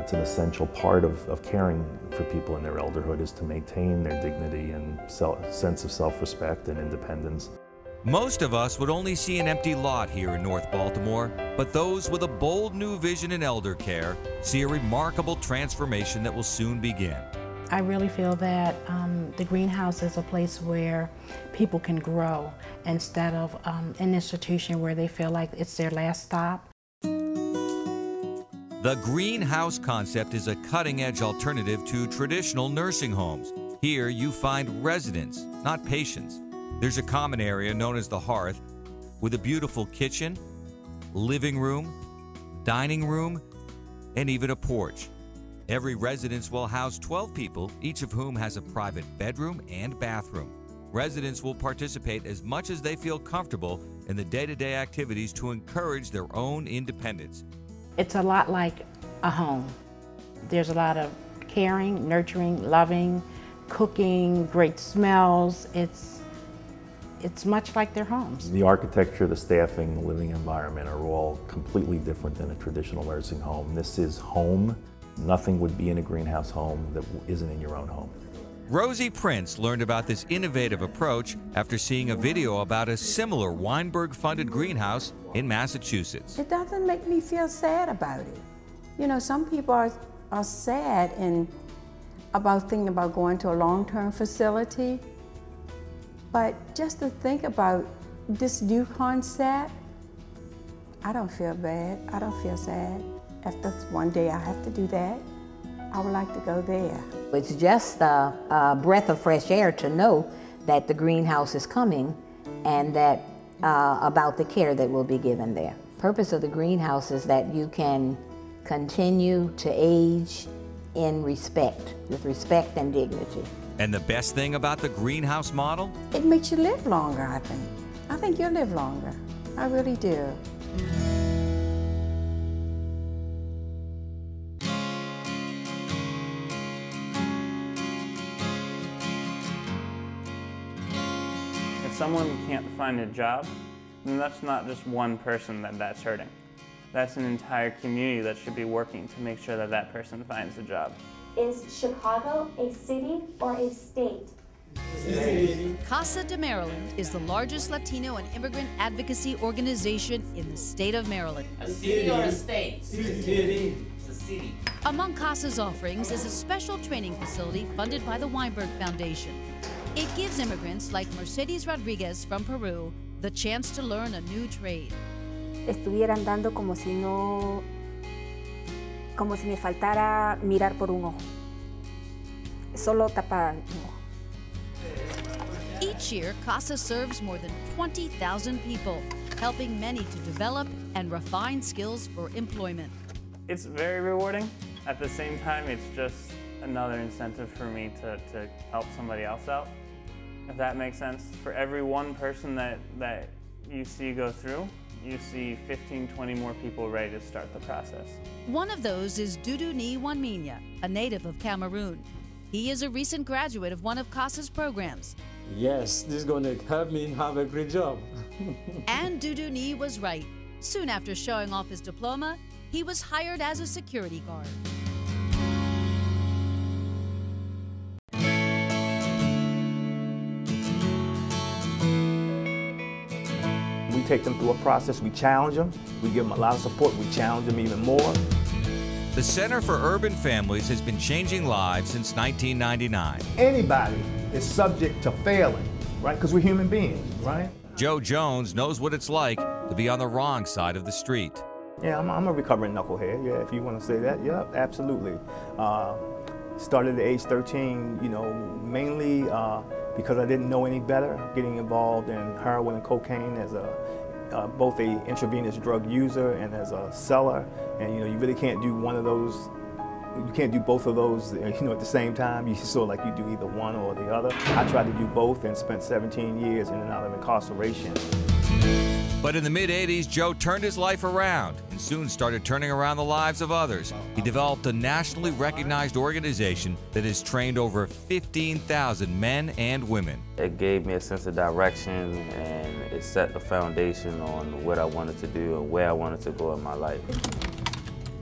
It's an essential part of caring for people in their elderhood, is to maintain their dignity and sense of self-respect and independence. Most of us would only see an empty lot here in North Baltimore, but those with a bold new vision in elder care see a remarkable transformation that will soon begin. I really feel that the greenhouse is a place where people can grow instead of an institution where they feel like it's their last stop. The greenhouse concept is a cutting-edge alternative to traditional nursing homes. Here you find residents, not patients. There's a common area known as the hearth with a beautiful kitchen, living room, dining room, and even a porch. Every residence will house 12 people, each of whom has a private bedroom and bathroom. Residents will participate as much as they feel comfortable in the day-to-day activities to encourage their own independence. It's a lot like a home. There's a lot of caring, nurturing, loving, cooking, great smells. It's much like their homes. The architecture, the staffing, the living environment are all completely different than a traditional nursing home. This is home. Nothing would be in a greenhouse home that isn't in your own home. Rosie Prince learned about this innovative approach after seeing a video about a similar Weinberg-funded greenhouse in Massachusetts. It doesn't make me feel sad about it. You know, some people are sad and thinking about going to a long-term facility, but just to think about this new concept, I don't feel bad, I don't feel sad. If that's one day I have to do that, I would like to go there. It's just a breath of fresh air to know that the greenhouse is coming and that about the care that will be given there. The purpose of the greenhouse is that you can continue to age in respect, with respect and dignity. And the best thing about the greenhouse model? It makes you live longer, I think. I think you'll live longer. I really do. If someone can't find a job, then that's not just one person that's hurting. That's an entire community that should be working to make sure that that person finds a job. Is Chicago a city or a state? Casa de Maryland is the largest Latino and immigrant advocacy organization in the state of Maryland. A city or a state? City. It's a city. Among Casa's offerings is a special training facility funded by the Weinberg Foundation. It gives immigrants like Mercedes Rodriguez from Peru the chance to learn a new trade. Estuviera andando como si me faltara mirar por un ojo. Solo tapar un ojo. Each year, Casa serves more than 20,000 people, helping many to develop and refine skills for employment. It's very rewarding. At the same time, it's just another incentive for me to help somebody else out, if that makes sense. For every one person that you see go through, you see 15, 20 more people ready to start the process. One of those is Dudu Ni Wanminya, a native of Cameroon. He is a recent graduate of one of Casa's programs. Yes, this is going to help me have a great job. And Dudu Ni was right. Soon after showing off his diploma, he was hired as a security guard. We take them through a process, we challenge them, we give them a lot of support, we challenge them even more. The Center for Urban Families has been changing lives since 1999. Anybody is subject to failing, right? Because we're human beings, right? Joe Jones knows what it's like to be on the wrong side of the street. Yeah, I'm a recovering knucklehead, yeah, if you want to say that, yeah, absolutely. Started at age 13, you know, mainly because I didn't know any better, getting involved in heroin and cocaine as both a intravenous drug user and as a seller. And you know, you really can't do one of those, you can't do both of those, you know, at the same time. You sort of like you do either one or the other. I tried to do both and spent 17 years in and out of incarceration. But in the mid-'80s, Joe turned his life around and soon started turning around the lives of others. He developed a nationally recognized organization that has trained over 15,000 men and women. It gave me a sense of direction, and it set the foundation on what I wanted to do and where I wanted to go in my life.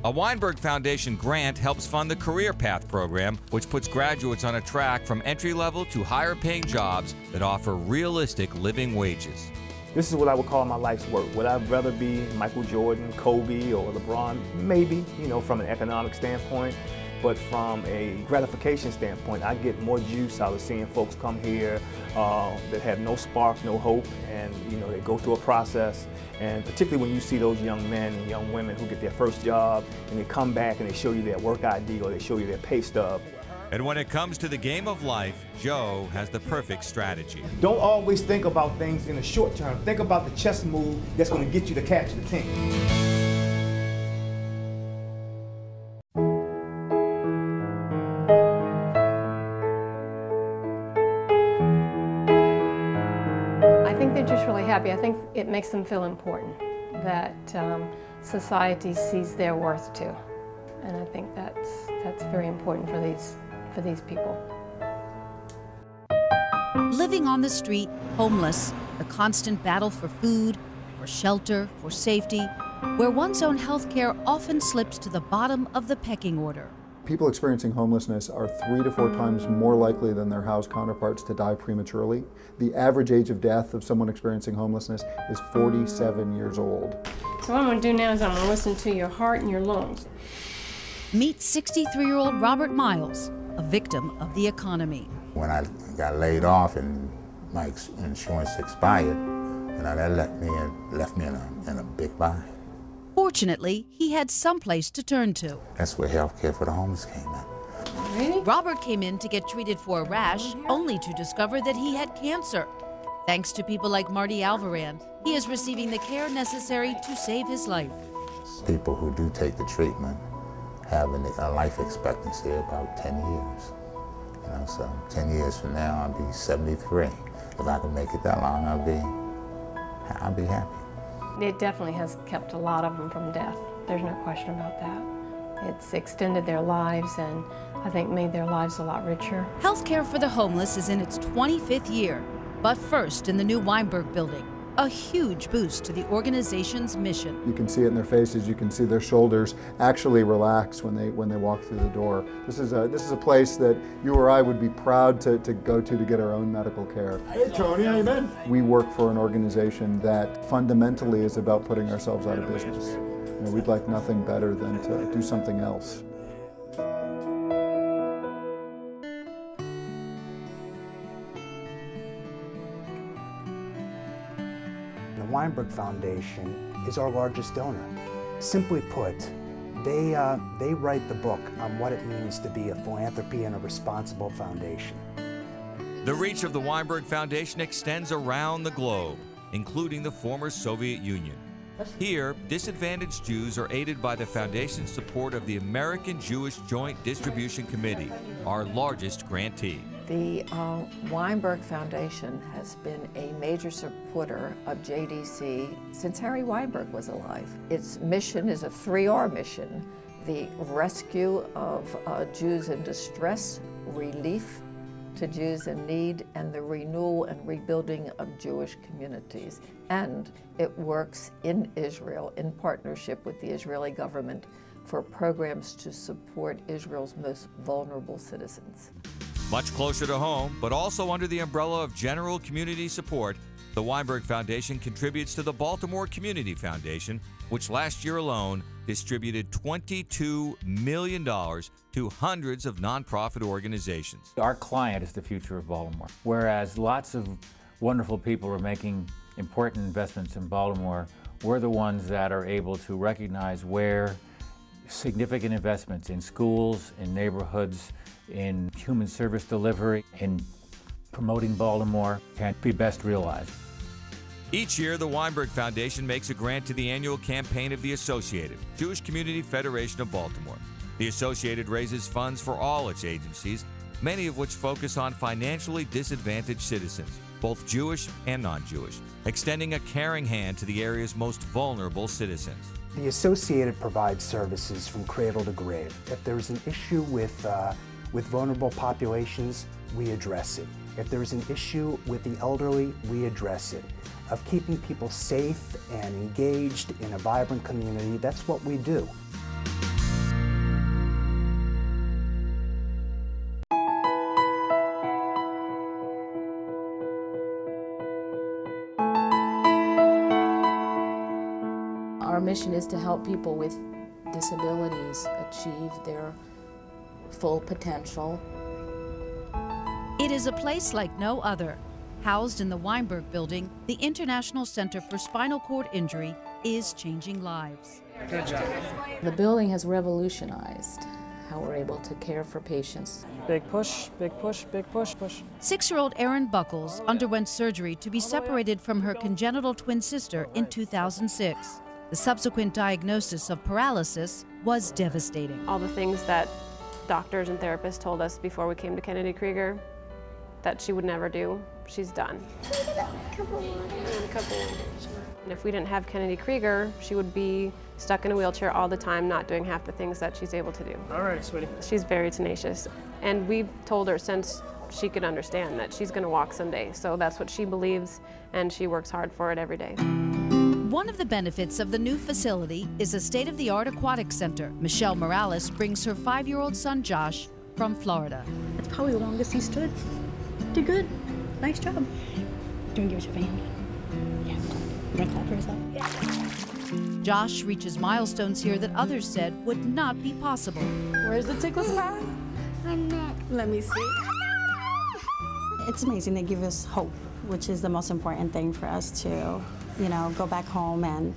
A Weinberg Foundation grant helps fund the Career Path program, which puts graduates on a track from entry-level to higher-paying jobs that offer realistic living wages. This is what I would call my life's work. Would I rather be Michael Jordan, Kobe, or LeBron? Maybe, from an economic standpoint. But from a gratification standpoint, I get more juice out of seeing folks come here that have no spark, no hope, and they go through a process. And particularly when you see those young men and young women who get their first job and they come back and they show you their work ID or they show you their pay stub. And when it comes to the game of life, Joe has the perfect strategy. Don't always think about things in the short term. Think about the chess move that's going to get you to capture the king. Happy. I think it makes them feel important, that society sees their worth too, and I think that's very important for these people. Living on the street, homeless, the constant battle for food, for shelter, for safety, where one's own health care often slips to the bottom of the pecking order. People experiencing homelessness are 3 to 4 times more likely than their housed counterparts to die prematurely. The average age of death of someone experiencing homelessness is 47 years old. So what I'm going to do now is I'm going to listen to your heart and your lungs. Meet 63-year-old Robert Myles, a victim of the economy. When I got laid off and my insurance expired, that left me in a big bind. Fortunately, he had someplace to turn to. That's where health care for the homeless came in. Really? Robert came in to get treated for a rash, only to discover that he had cancer. Thanks to people like Marti Alvaran, he is receiving the care necessary to save his life. People who do take the treatment have a life expectancy of about 10 years. So 10 years from now, I'll be 73. If I can make it that long, I'll be happy. It definitely has kept a lot of them from death. There's no question about that. It's extended their lives and I think made their lives a lot richer. Healthcare for the homeless is in its 25th year, but first in the new Weinberg building, a huge boost to the organization's mission. You can see it in their faces, you can see their shoulders actually relax when they walk through the door. This is a place that you or I would be proud to go to get our own medical care. Hey Tony, how you been? We work for an organization that fundamentally is about putting ourselves out of business. We'd like nothing better than to do something else. The Weinberg Foundation is our largest donor. Simply put, they write the book on what it means to be a philanthropy and a responsible foundation. The reach of the Weinberg Foundation extends around the globe, including the former Soviet Union. Here, disadvantaged Jews are aided by the Foundation's support of the American Jewish Joint Distribution Committee, our largest grantee. The Weinberg Foundation has been a major supporter of JDC since Harry Weinberg was alive. Its mission is a 3R mission: the rescue of Jews in distress, relief to Jews in need, and the renewal and rebuilding of Jewish communities. And it works in Israel in partnership with the Israeli government for programs to support Israel's most vulnerable citizens. Much closer to home, but also under the umbrella of general community support, the Weinberg Foundation contributes to the Baltimore Community Foundation, which last year alone distributed $22 million to hundreds of nonprofit organizations. Our client is the future of Baltimore. Whereas lots of wonderful people are making important investments in Baltimore, we're the ones that are able to recognize where significant investments in schools, in neighborhoods, in human service delivery, in promoting Baltimore can be best realized. Each year, the Weinberg Foundation makes a grant to the annual campaign of the Associated, Jewish Community Federation of Baltimore. The Associated raises funds for all its agencies, many of which focus on financially disadvantaged citizens, both Jewish and non-Jewish, extending a caring hand to the area's most vulnerable citizens. The Associated provides services from cradle to grave. If there's an issue with vulnerable populations, we address it. If there's an issue with the elderly, we address it. Of keeping people safe and engaged in a vibrant community, that's what we do. Our mission is to help people with disabilities achieve their full potential. It is a place like no other. Housed in the Weinberg Building, the International Center for Spinal Cord Injury is changing lives. Good job. The building has revolutionized how we're able to care for patients. Big push, big push, big push, push. 6-year-old Erin Buckles underwent surgery to be separated from her congenital twin sister in 2006. The subsequent diagnosis of paralysis was devastating. All the things that doctors and therapists told us before we came to Kennedy Krieger that she would never do, she's done. And if we didn't have Kennedy Krieger, she would be stuck in a wheelchair all the time, not doing half the things that she's able to do. All right, sweetie. She's very tenacious. And we've told her since she could understand that she's gonna walk someday. So that's what she believes, and she works hard for it every day. One of the benefits of the new facility is a state-of-the-art aquatic center. Michelle Morales brings her 5-year-old son, Josh, from Florida. That's probably the longest he stood. Did good. Nice job. Do you want to give us your hand? Yeah. You want to clap for yourself? Yeah. Josh reaches milestones here that others said would not be possible. Where's the tickle spot? My neck. Let me see. It's amazing. They give us hope, which is the most important thing for us to, go back home and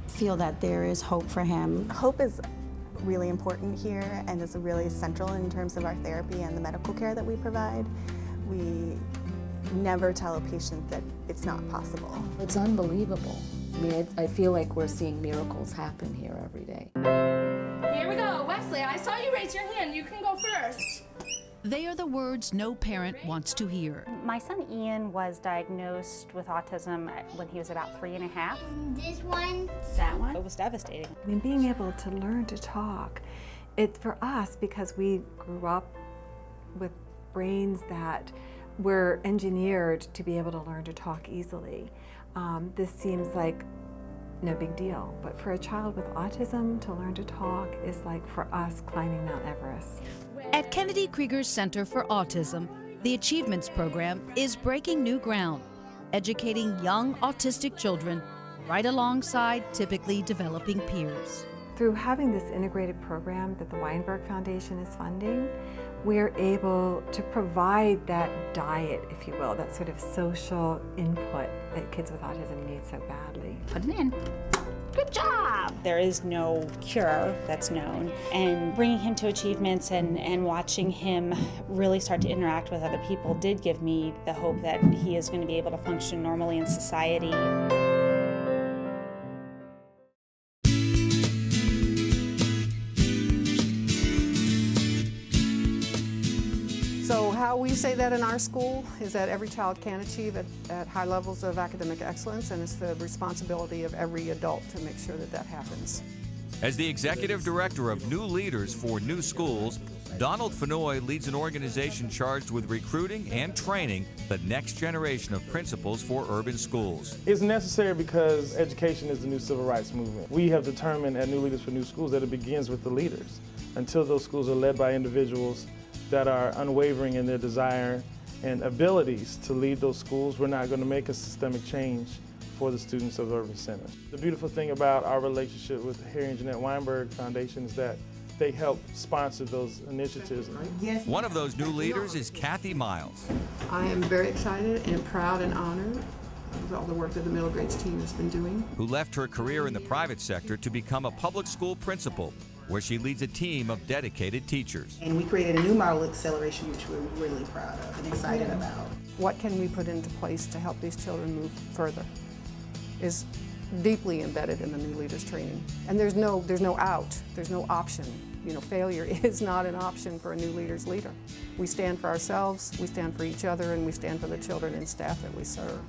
feel that there is hope for him. Hope is really important here and is really central in terms of our therapy and the medical care that we provide. We never tell a patient that it's not possible. It's unbelievable. I mean, I feel like we're seeing miracles happen here every day. Here we go. Wesley, I saw you raise your hand. You can go first. They are the words no parent wants to hear. My son Ian was diagnosed with autism when he was about 3.5. This one? That one? It was devastating. I mean, being able to learn to talk, it's for us because we grew up with brains that were engineered to be able to learn to talk easily. This seems like no big deal, but for a child with autism to learn to talk is like for us climbing Mount Everest. At Kennedy Krieger's Center for Autism, the Achievements Program is breaking new ground, educating young autistic children right alongside typically developing peers. Through having this integrated program that the Weinberg Foundation is funding, we're able to provide that diet, if you will, that sort of social input that kids with autism need so badly. Put it in. Good job! There is no cure that's known, and bringing him to Achievements and watching him really start to interact with other people did give me the hope that he is going to be able to function normally in society. So how we say that in our school is that every child can achieve at high levels of academic excellence, and it's the responsibility of every adult to make sure that that happens. As the Executive Director of New Leaders for New Schools, Donald Fennoy leads an organization charged with recruiting and training the next generation of principals for urban schools. It's necessary because education is the new civil rights movement. We have determined at New Leaders for New Schools that it begins with the leaders. Until those schools are led by individuals that are unwavering in their desire and abilities to lead those schools, we're not going to make a systemic change for the students of the Urban Center. The beautiful thing about our relationship with the Harry and Jeanette Weinberg Foundation is that they help sponsor those initiatives. One of those new leaders is Kathy Myles. I am very excited and proud and honored with all the work that the middle grades team has been doing. Who left her career in the private sector to become a public school principal, where she leads a team of dedicated teachers. And we created a new model acceleration, which we're really proud of and excited about. What can we put into place to help these children move further is deeply embedded in the New Leaders training. And there's no out, there's no option. Failure is not an option for a New Leaders leader. We stand for ourselves, we stand for each other, and we stand for the children and staff that we serve.